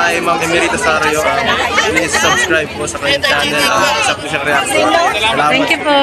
kay Ma'am Emerita Sario. Please subscribe po sa kanyang channel. Isa po siyang reaction. Salamat. Thank you po.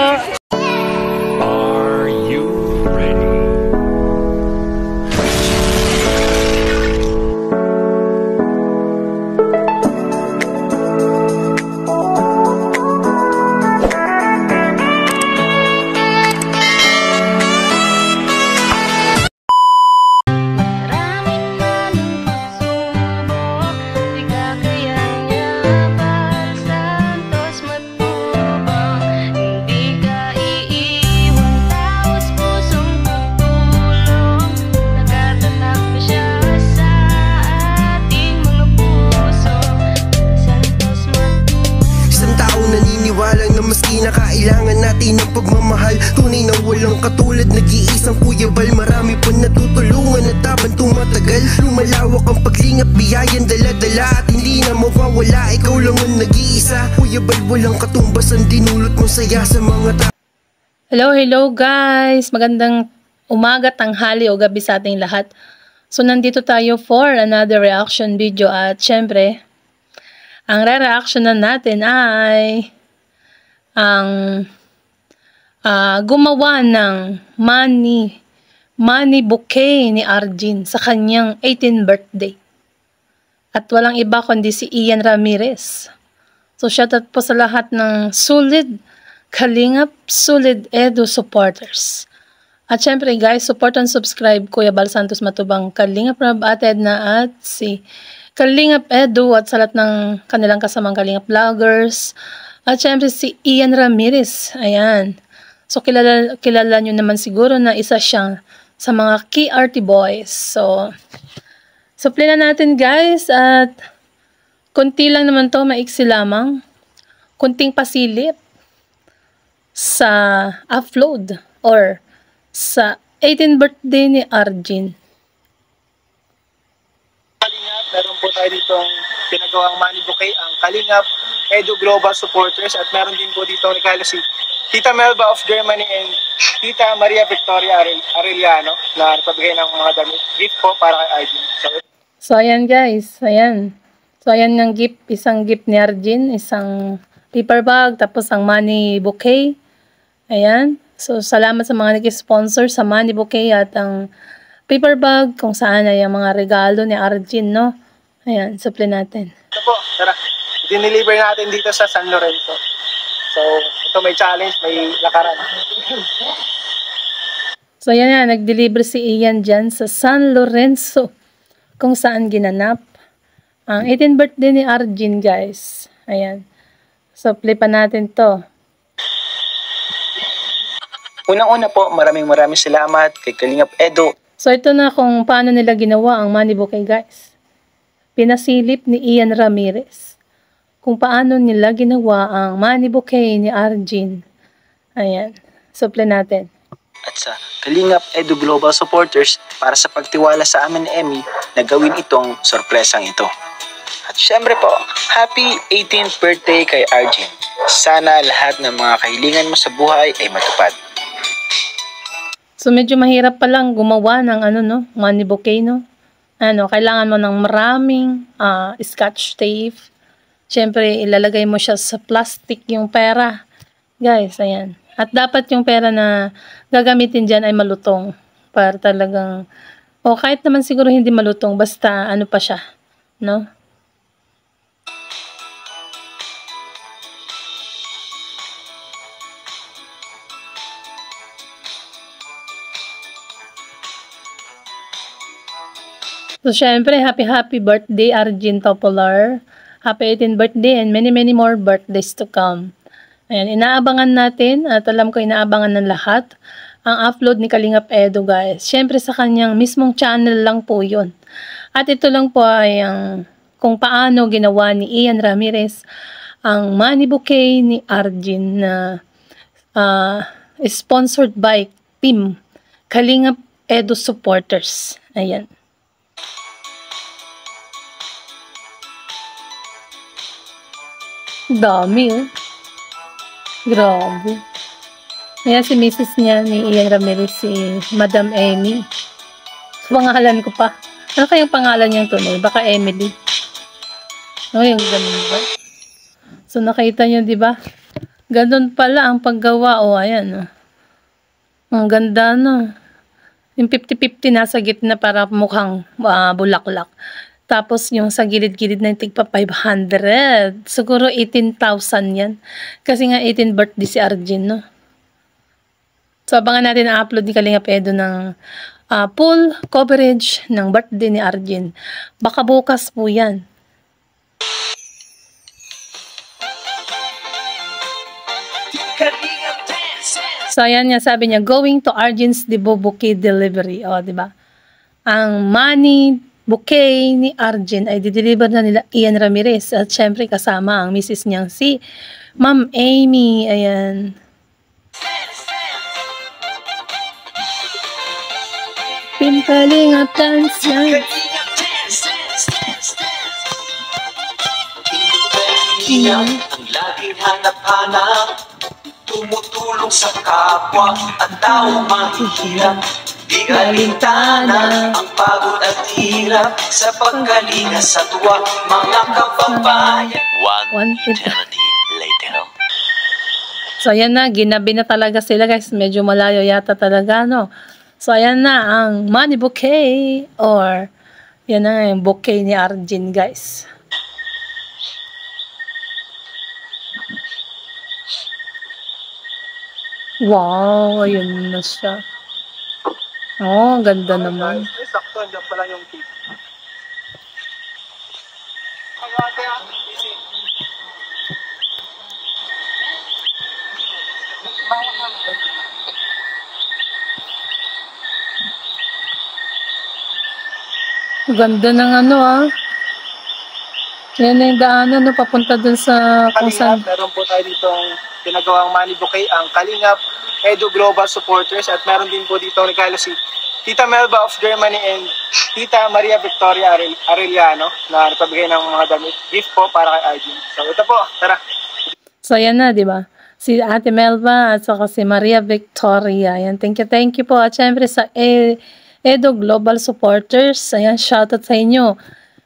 Maski na kailangan natin ng pagmamahal, tunay na walang katulad, nag-iisang Kuya Bal. Marami pa natutulungan at habang tumatagal, lumalawak ang paglingap, biyayan dala-dala at hindi na mawawala. Ikaw lang ang nag-iisa, Kuya Bal, walang katumbas ang dinulot mo saya sa mga tao. Hello guys, magandang umaga, tanghali o gabi sa ating lahat. So nandito tayo for another reaction video at syempre ang re-reactionan natin ay ang gumawa ng money bouquet ni Arjin sa kanyang 18th birthday. At walang iba kundi si Ian Ramirez. So shoutout po sa lahat ng Solid Kalingap, Solid Edu supporters. At syempre guys, support and subscribe Kuya Bal Santos Matubang, Kalingap Rab, Ate Edna at si Kalingap Edu at sa lahat ng kanilang kasamang Kalingap vloggers. At syempre si Ian Ramirez, ayan. So kilala nyo naman siguro na isa siyang sa mga key arty boys. So play na natin guys at konti lang naman to, maiksi lamang. Kunting pasilip sa upload or sa 18th birthday ni Arjin. Kalingap, meron po tayo dito ang pinagawang money bouquet, ang Kalingap Edu Global Supporters, at meron din po dito regalo si Tita Melba of Germany and Tita Maria Victoria Arellano na nagpabigay ng mga damit. Gift po para kay Arjin. So ayan guys, ayan. So ayan yung gift, isang gift ni Arjin, isang paper bag, tapos ang money bouquet. Ayan. So salamat sa mga nag-sponsor sa money bouquet at ang paper bag kung saan ay ang mga regalo ni Arjin, no? Ayan, supply natin. Ito po, tara. Dineliver natin dito sa San Lorenzo. So, ito may challenge, may lakaran. So, yan na. Nag-deliver si Ian dyan sa San Lorenzo kung saan ginanap ang 18th birthday ni Arjin, guys. Ayan. So, play pa natin to. Unang-una po, maraming salamat kay Kalingap Edu. So, ito na kung paano nila ginawa ang money bouquet, guys. Pinasilip ni Ian Ramirez kung paano nila ginawa ang money bouquet ni Arjin. Ayan. So, play natin. At sa Kalingap Edu Global Supporters, para sa pagtiwala sa amin ni Emmy na gawin itong sorpresang ito. At syempre po, happy 18th birthday kay Arjin. Sana lahat ng mga kahilingan mo sa buhay ay matupad. So, medyo mahirap pa lang gumawa ng money bouquet, no? Kailangan mo ng maraming scotch tape. Siyempre, ilalagay mo siya sa plastic yung pera. Guys, ayan. At dapat yung pera na gagamitin dyan ay malutong. Para talagang, kahit naman siguro hindi malutong, basta pa siya, no? So, syempre, happy birthday, Arjin Topolar. Happy 18th birthday and many more birthdays to come. Ayan, inaabangan natin at alam ko inaabangan ng lahat ang upload ni Kalingap Edu, guys. Syempre, sa kanyang mismong channel lang po yun. At ito lang po ay kung paano ginawa ni Ian Ramirez ang money bouquet ni Arjin na sponsored by Team Kalingap Edu Supporters. Ayan. Dami, oh. Grabe. Ayan si Mrs. niya ni Ian Ramirez, si Madam Emmy. Pangalan ko pa. Ano kayang pangalan niyang tunay? Baka Emily. Oh, yung ganun ba? So, nakita nyo, di ba? Ganun pala ang paggawa. Oh, ayan. Oh. Ang ganda, no? Yung 50-50 nasa gitna para mukhang bulaklak. Tapos yung sa gilid-gilid na yung tigpa 500. Siguro 18,000 yan. Kasi nga 18 birthday si Arjin, no? So, abangan natin ang upload ni Kalingap Edo ng full coverage ng birthday ni Arjin. Baka bukas po yan. So, ayan nga, sabi niya, going to Arjin's Debo Bouquet Delivery. O, diba? Ang money bouquet ni Arjin ay dideliver na nila Ian Ramirez. At syempre, kasama ang misis niyang si Ma'am Amy. Ayan. Pimpaling at dance yan. Ang laging hanap-hanap, tumutulong sa kapwa at tao mahihirap. Di alintana ang pagod at hirap sa pagkalinga sa tuwa mga kababayan. One eternity later. So ayan na, ginabi na talaga sila guys. Medyo malayo yata talaga, no? So ayan na ang money bouquet or yan na yung bouquet ni Arjin guys. Wow, ayun na siya. Oh, ganda naman. Ay, sakto, andyan pala yung cake. Ganda ng ano Yan na yung daanan, no, papunta dun sa kung saan. Meron po tayo ditong pinagawang money bouquet, ang Kalingap Edo Global Supporters, at meron din po dito regalo si Tita Melba of Germany and Tita Maria Victoria Arellano na nagpabigay ng mga damit. Gift po para kay Arjin. So ito po, tara. So yan na, di ba? Si Ate Melba at saka si Maria Victoria. Ayan, thank you po. At syempre sa Edo Global Supporters, ayan, shoutout sa inyo.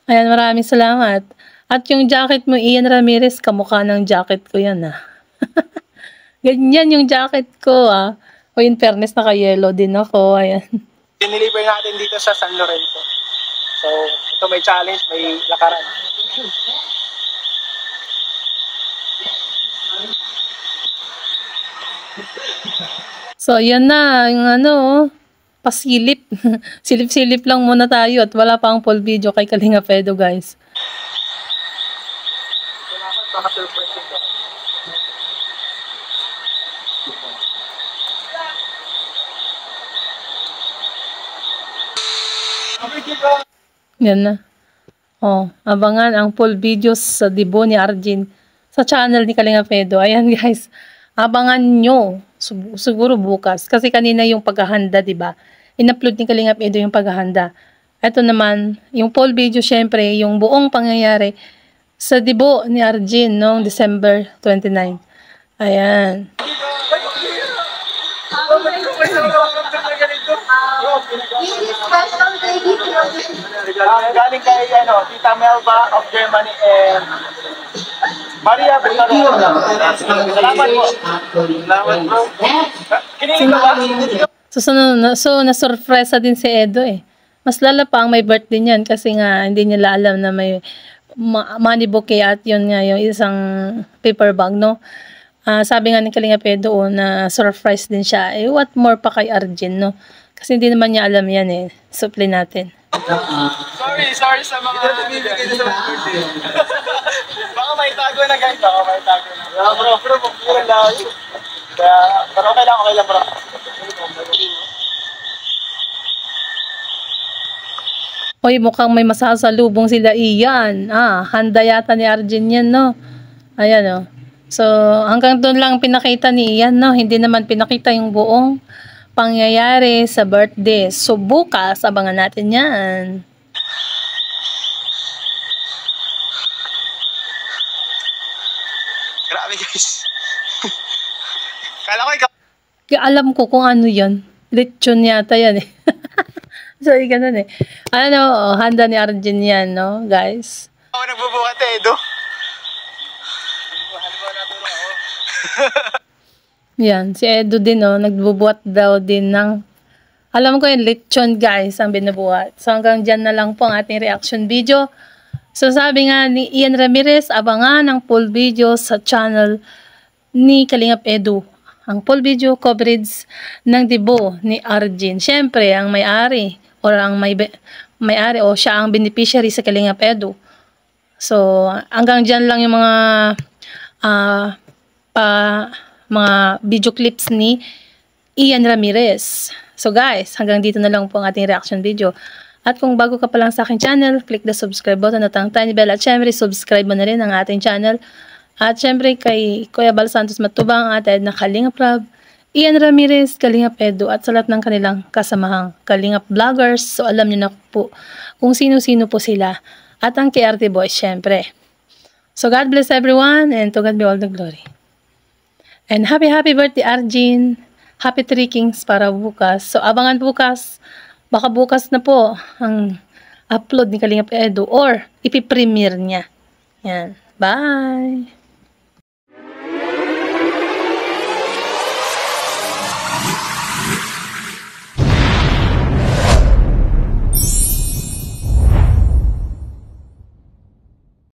Ayan, maraming salamat. At yung jacket mo, Ian Ramirez, kamukha ng jacket ko yan Ganyan yung jacket ko O in fairness, naka-yellow din ako. Ayan. Diniliver natin dito sa San Lorenzo. So, ito may challenge, may lakaran. So, yan na. Yung pasilip. Silip-silip lang muna tayo at wala pa ang full video kay Kalingap Edo, guys. Baka surprise ito. Yan na. Abangan ang full videos sa debut ni Arjin sa channel ni Kalingap Edo. Ayan guys, abangan nyo. Siguro bukas. Kasi kanina yung paghahanda, diba? In-upload ni Kalingap Edo yung paghahanda. Ito naman, yung full video, syempre, yung buong pangyayari sa debut ni Arjin noong December 29. Ayan. Galing kay Tita Melba of Germany and Maria Victoria. Salamat po. Salamat bro. Kinilig ka ba? So na-surpresa din si Edo Mas lala pa ang may birthday niyan kasi nga hindi nila alam na may money bouquet at yun nga yung isang paper bag, no? Sabi nga ni Kalingap Edo na surprise din siya. What more pa kay Arjin, no? Kasi hindi naman niya alam yan Supply natin. Sorry sa mga bibigay sa birthday. Baka may tago na guys, baka may tago na. Bro, puro lang. Kaya, pero okay lang bro. Hoy, mukhang may masasalubong sila Ian. Handa yata ni Arjin yan, no? Ayan, So, hanggang doon lang pinakita ni Ian, no? Hindi naman pinakita yung buong pangyayari sa birthday. So, bukas, abangan natin yan. Grabe guys. Kala ko ikaw. Alam ko kung ano yan. Lechon yata yan So, ganun Handa ni Arjin yan, no, guys? Ako nagbubuhat eh, Edo. Yan, si Edo din, oh, nagbubuhat daw din ng, alam ko yung lechon, guys, ang binubuhat. So, hanggang dyan na lang po ang ating reaction video. So, sabi nga ni Ian Ramirez, abangan ang full video sa channel ni Kalingap Edu. Ang full video coverage ng debut ni Arjin. Siyempre, ang may-ari or ang may-ari o siya ang beneficiary sa Kalingap Edu. So, hanggang dyan lang yung mga mga video clips ni Ian Ramirez. So guys, hanggang dito na lang po ang ating reaction video. At kung bago ka pa lang sa aking channel, click the subscribe button at ang tiny bell. At syempre, subscribe mo na rin ang ating channel. At syempre, kay Kuya Bal Santos Matubang at na Kalingap Rab, Ian Ramirez, Kalingap Edu, at sa lahat ng kanilang kasamahang Kalingap Vloggers. So alam niyo na po kung sino-sino po sila. At ang KRT Boys, syempre. So God bless everyone and to God be all the glory. And happy birthday Arjin. Happy Three Kings para bukas. So abangan bukas. Baka bukas na po ang upload ni Kalingap Edu or ipipremiere niya. Yan. Bye!